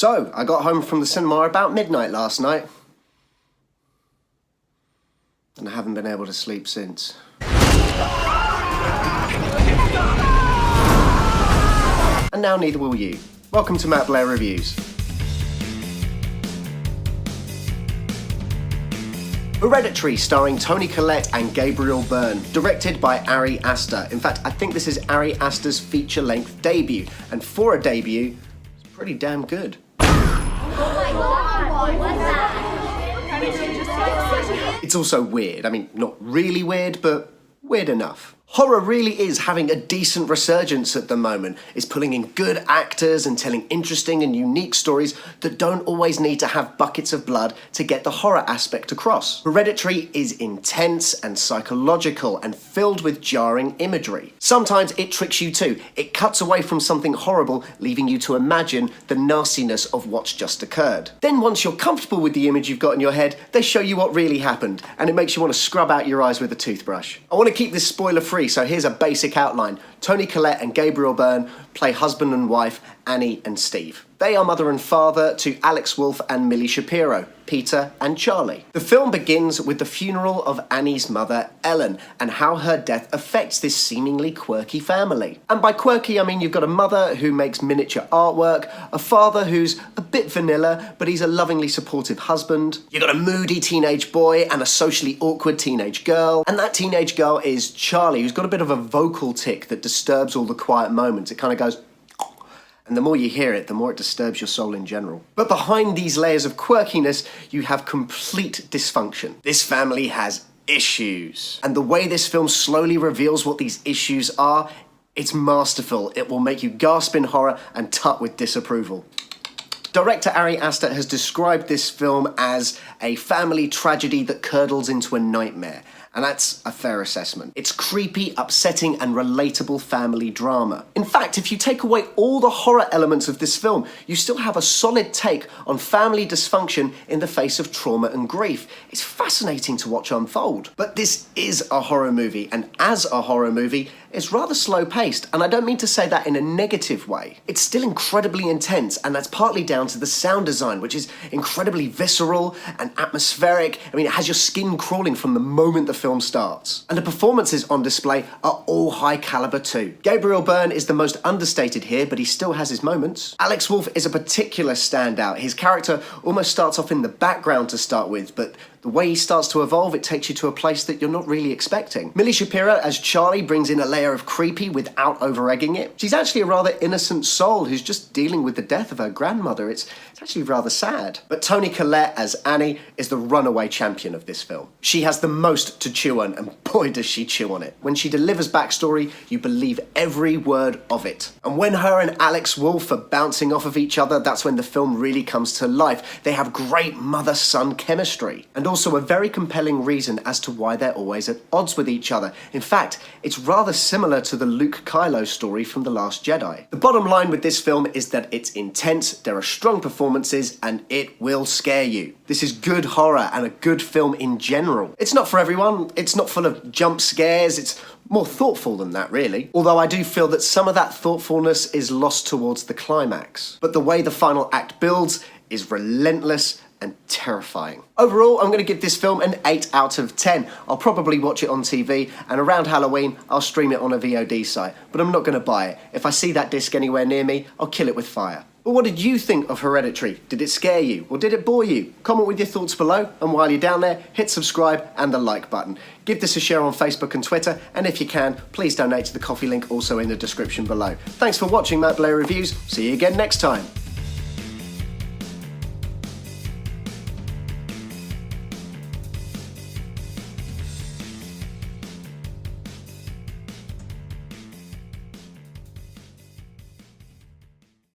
So, I got home from the cinema about midnight last night. And I haven't been able to sleep since. And now neither will you. Welcome to Matt Blair Reviews. Hereditary, starring Toni Collette and Gabriel Byrne, directed by Ari Aster. In fact, I think this is Ari Aster's feature-length debut, and for a debut, it's pretty damn good. Oh my God, what's that? It's also weird. I mean, not really weird, but weird enough. Horror really is having a decent resurgence at the moment. It's pulling in good actors and telling interesting and unique stories that don't always need to have buckets of blood to get the horror aspect across. Hereditary is intense and psychological and filled with jarring imagery. Sometimes it tricks you too. It cuts away from something horrible, leaving you to imagine the nastiness of what's just occurred. Then once you're comfortable with the image you've got in your head, they show you what really happened, and it makes you want to scrub out your eyes with a toothbrush. I want to keep this spoiler-free, so here's a basic outline. Toni Collette and Gabriel Byrne play husband and wife, Annie and Steve. They are mother and father to Alex Wolff and Millie Shapiro, Peter and Charlie. The film begins with the funeral of Annie's mother, Ellen, and how her death affects this seemingly quirky family. And by quirky, I mean you've got a mother who makes miniature artwork, a father who's a bit vanilla, but he's a lovingly supportive husband. You've got a moody teenage boy and a socially awkward teenage girl. And that teenage girl is Charlie, who's got a bit of a vocal tic that disturbs all the quiet moments. It kind of goes... And the more you hear it, the more it disturbs your soul in general. But behind these layers of quirkiness, you have complete dysfunction. This family has issues. And the way this film slowly reveals what these issues are, it's masterful. It will make you gasp in horror and tut with disapproval. Director Ari Aster has described this film as a family tragedy that curdles into a nightmare. And that's a fair assessment. It's creepy, upsetting, and relatable family drama. In fact, if you take away all the horror elements of this film, you still have a solid take on family dysfunction in the face of trauma and grief. It's fascinating to watch unfold. But this is a horror movie, and as a horror movie, it's rather slow-paced, and I don't mean to say that in a negative way. It's still incredibly intense, and that's partly down to the sound design, which is incredibly visceral and atmospheric. I mean, it has your skin crawling from the moment the film starts. And the performances on display are all high caliber too. Gabriel Byrne is the most understated here, but he still has his moments. Alex Wolff is a particular standout. His character almost starts off in the background to start with, but the way he starts to evolve, it takes you to a place that you're not really expecting. Millie Shapiro as Charlie brings in a layer of creepy without over-egging it. She's actually a rather innocent soul who's just dealing with the death of her grandmother. It's actually rather sad. But Toni Collette as Annie is the runaway champion of this film. She has the most to chew on, and boy does she chew on it. When she delivers backstory, you believe every word of it. And when her and Alex Wolff are bouncing off of each other, that's when the film really comes to life. They have great mother-son chemistry. And also a very compelling reason as to why they're always at odds with each other. In fact, it's rather similar to the Luke-Kylo story from The Last Jedi. The bottom line with this film is that it's intense, there are strong performances, and it will scare you. This is good horror and a good film in general. It's not for everyone, it's not full of jump scares, it's more thoughtful than that, really. Although I do feel that some of that thoughtfulness is lost towards the climax. But the way the final act builds is relentless and terrifying. Overall, I'm going to give this film an 8 out of 10. I'll probably watch it on TV, and around Halloween, I'll stream it on a VOD site, but I'm not going to buy it. If I see that disc anywhere near me, I'll kill it with fire. But what did you think of Hereditary? Did it scare you, or did it bore you? Comment with your thoughts below, and while you're down there, hit subscribe and the like button. Give this a share on Facebook and Twitter, and if you can, please donate to the coffee link also in the description below. Thanks for watching Matt Blair Reviews. See you again next time.